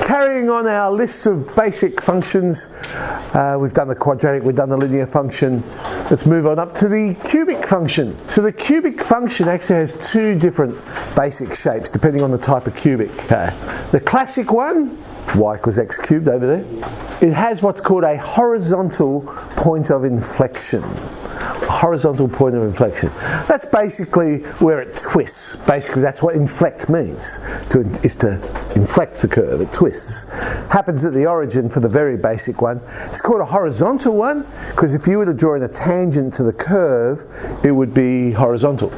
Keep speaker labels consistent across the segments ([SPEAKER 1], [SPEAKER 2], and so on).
[SPEAKER 1] Carrying on our list of basic functions, we've done the quadratic, we've done the linear function. Let's move on up to the cubic function. So the cubic function actually has two different basic shapes depending on the type of cubic. The classic one, y equals x cubed over there, it has what's called a horizontal point of inflection. Horizontal point of inflection. That's basically where it twists. Basically, that's what inflect means. Is to inflect the curve. It twists. Happens at the origin for the very basic one. It's called a horizontal one because if you were to draw in a tangent to the curve, it would be horizontal.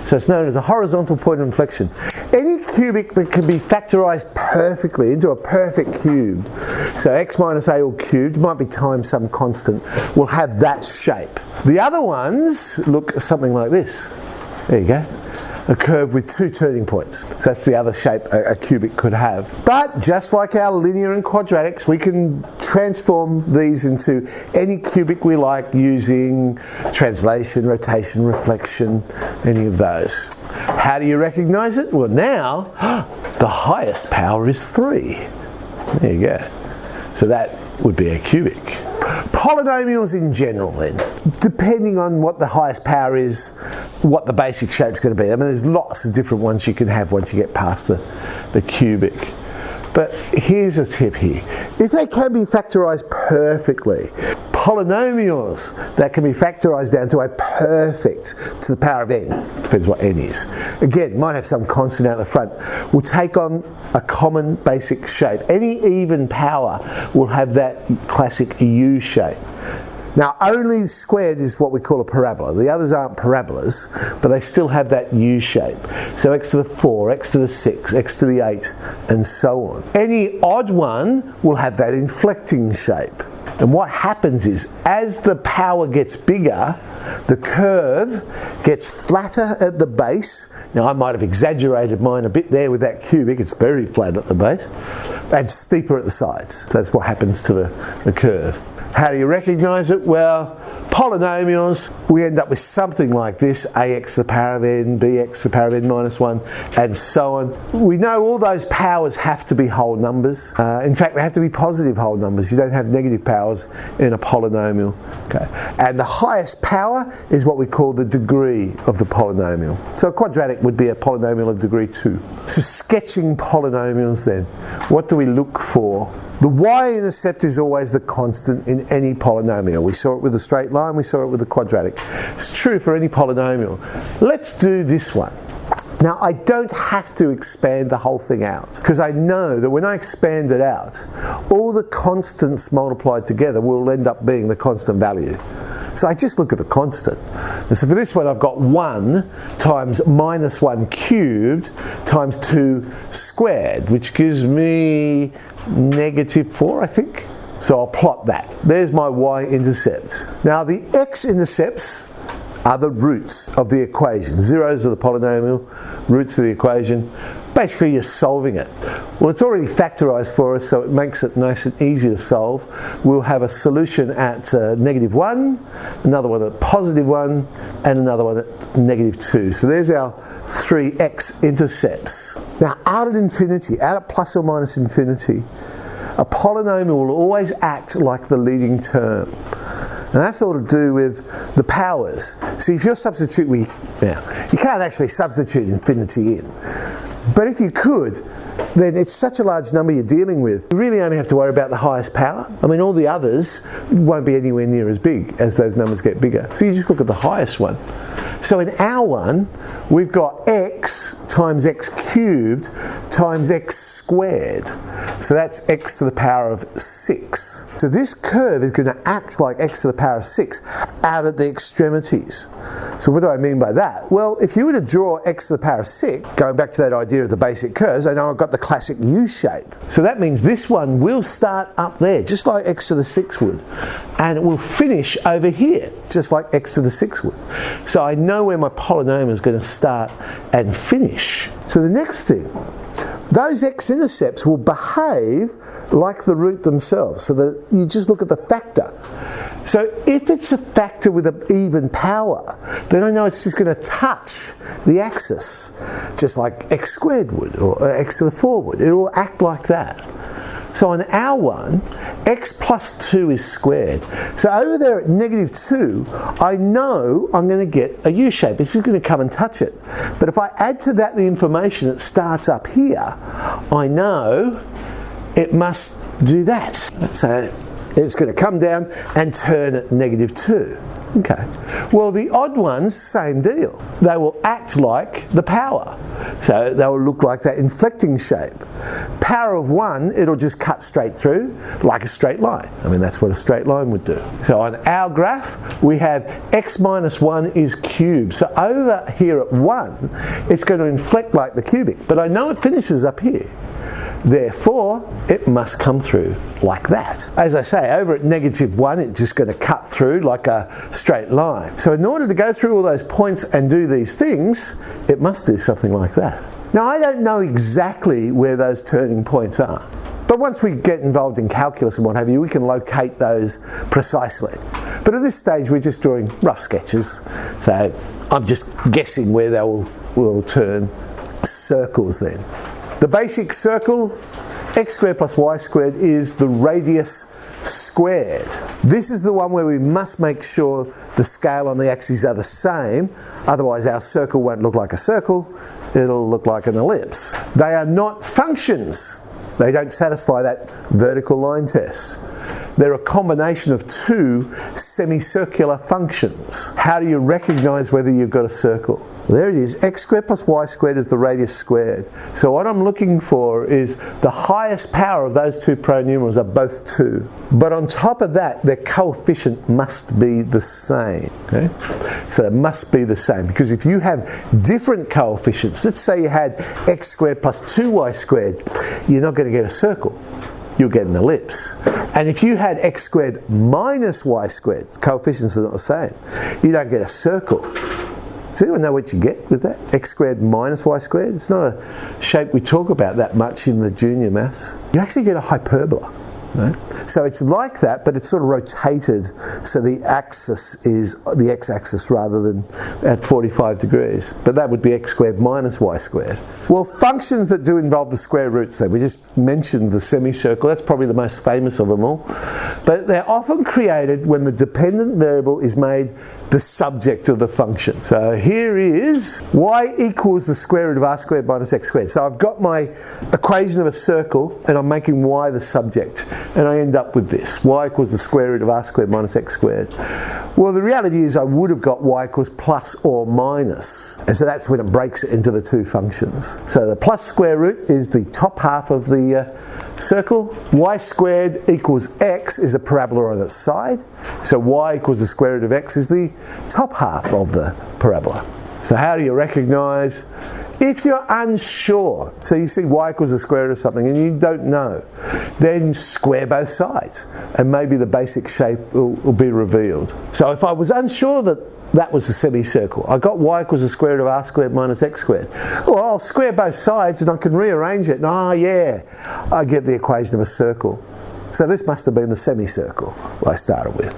[SPEAKER 1] So it's known as a horizontal point of inflection. Any cubic that can be factorized perfectly into a perfect cube, so x minus a all cubed, might be times some constant, will have that shape. The other ones look something like this. There you go. A curve with two turning points. So that's the other shape a cubic could have. But just like our linear and quadratics, we can transform these into any cubic we like using translation, rotation, reflection, any of those. How do you recognize it? Well, now the highest power is 3. There you go. So that would be a cubic. Polynomials in general then, depending on what the highest power is, what the basic shape's going to be. I mean, there's lots of different ones you can have once you get past the cubic. But here's a tip here. If they can be factorized perfectly, polynomials that can be factorized down to a perfect to the power of n, depends what n is. Again, might have some constant out the front, will take on a common basic shape. Any even power will have that classic U shape. Now, only squared is what we call a parabola. The others aren't parabolas, but they still have that U shape. So x to the 4, x to the 6, x to the 8, and so on. Any odd one will have that inflecting shape. And what happens is, as the power gets bigger, the curve gets flatter at the base. Now, I might have exaggerated mine a bit there with that cubic. It's very flat at the base, and steeper at the sides. So that's what happens to the curve. How do you recognize it? Well, polynomials, we end up with something like this: ax to the power of n, bx to the power of n minus 1, and so on. We know all those powers have to be whole numbers. In fact, they have to be positive whole numbers. You don't have negative powers in a polynomial. Okay. And the highest power is what we call the degree of the polynomial. So a quadratic would be a polynomial of degree 2. So sketching polynomials then, what do we look for? The y-intercept is always the constant in any polynomial. We saw it with the straight line, we saw it with the quadratic. It's true for any polynomial. Let's do this one. Now, I don't have to expand the whole thing out, because I know that when I expand it out, all the constants multiplied together will end up being the constant value. So I just look at the constant. And so for this one, I've got 1 times minus 1 cubed times 2 squared, which gives me negative 4, I think. So I'll plot that. There's my y-intercept. Now the x-intercepts are the roots of the equation. Zeros are the polynomial, roots of the equation. Basically, you're solving it. Well, it's already factorized for us, so it makes it nice and easy to solve. We'll have a solution at negative 1, another one at positive 1, and another one at negative 2. So there's our 3 x-intercepts. Now, out at infinity, out at plus or minus infinity, a polynomial will always act like the leading term. And that's all to do with the powers. See, if you're substituting, now, you can't actually substitute infinity in. But if you could, then it's such a large number you're dealing with. You really only have to worry about the highest power. I mean, all the others won't be anywhere near as big as those numbers get bigger. So you just look at the highest one. So in our one, we've got x times x cubed times x squared. So that's x to the power of 6. So this curve is going to act like x to the power of 6 out at the extremities. So what do I mean by that? Well, if you were to draw x to the power of 6, going back to that idea of the basic curves, I know I've got the classic U shape. So that means this one will start up there, just like x to the 6 would. And it will finish over here, just like x to the 6 would. So I know where my polynomial is going to start and finish. So the next thing, those x-intercepts will behave like the root themselves, so that you just look at the factor. So if it's a factor with an even power, then I know it's just going to touch the axis, just like x squared would, or x to the 4 would. It will act like that. So on our one, x plus 2 is squared. So over there at -2, I know I'm going to get a U shape. It's just going to come and touch it. But if I add to that the information that starts up here, I know it must do that. So it's going to come down and turn at -2. Okay. Well, the odd ones, same deal. They will act like the power. So they will look like that inflecting shape. Power of 1, it'll just cut straight through like a straight line. I mean, that's what a straight line would do. So on our graph, we have x minus 1 is cubed. So over here at 1, it's going to inflect like the cubic. But I know it finishes up here. Therefore, it must come through like that. As I say, over at -1, it's just going to cut through like a straight line. So in order to go through all those points and do these things, it must do something like that. Now, I don't know exactly where those turning points are. But once we get involved in calculus and what have you, we can locate those precisely. But at this stage, we're just drawing rough sketches. So I'm just guessing where they will turn circles then. The basic circle, x squared plus y squared, is the radius squared. This is the one where we must make sure the scale on the axes are the same, otherwise our circle won't look like a circle, it'll look like an ellipse. They are not functions. They don't satisfy that vertical line test. They're a combination of two semicircular functions. How do you recognise whether you've got a circle? There it is, x squared plus y squared is the radius squared. So what I'm looking for is the highest power of those two polynomials are both 2. But on top of that, their coefficient must be the same. Okay? So it must be the same, because if you have different coefficients, let's say you had x squared plus 2y squared, you're not going to get a circle. You'll get an ellipse. And if you had x squared minus y squared, coefficients are not the same, you don't get a circle. Does anyone know what you get with that? X squared minus y squared? It's not a shape we talk about that much in the junior maths. You actually get a hyperbola. Right? So it's like that, but it's sort of rotated, so the axis is the x-axis rather than at 45 degrees. But that would be x squared minus y squared. Well, functions that do involve the square roots, so we just mentioned the semicircle, that's probably the most famous of them all. But they're often created when the dependent variable is made the subject of the function. So here is y equals the square root of r squared minus x squared. So I've got my equation of a circle and I'm making y the subject, and I end up with this, y equals the square root of r squared minus x squared. Well, the reality is I would have got y equals plus or minus, and so that's when it breaks it into the two functions. So the plus square root is the top half of the circle. Y squared equals x is a parabola on its side, so y equals the square root of x is the top half of the parabola. So how do you recognise if you're unsure? So you see y equals the square root of something and you don't know, then square both sides and maybe the basic shape will be revealed. So if I was unsure that was a semicircle, I got y equals the square root of r squared minus x squared. Well, I'll square both sides and I can rearrange it, and yeah, I get the equation of a circle. So this must have been the semicircle I started with.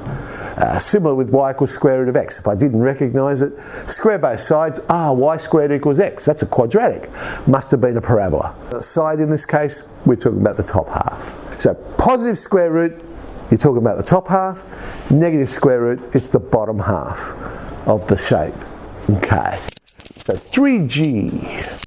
[SPEAKER 1] Similar with y equals square root of x. If I didn't recognise it, square both sides, y squared equals x. That's a quadratic. Must have been a parabola. The side in this case, we're talking about the top half. So positive square root, you're talking about the top half. Negative square root, it's the bottom half of the shape. Okay, so 3G.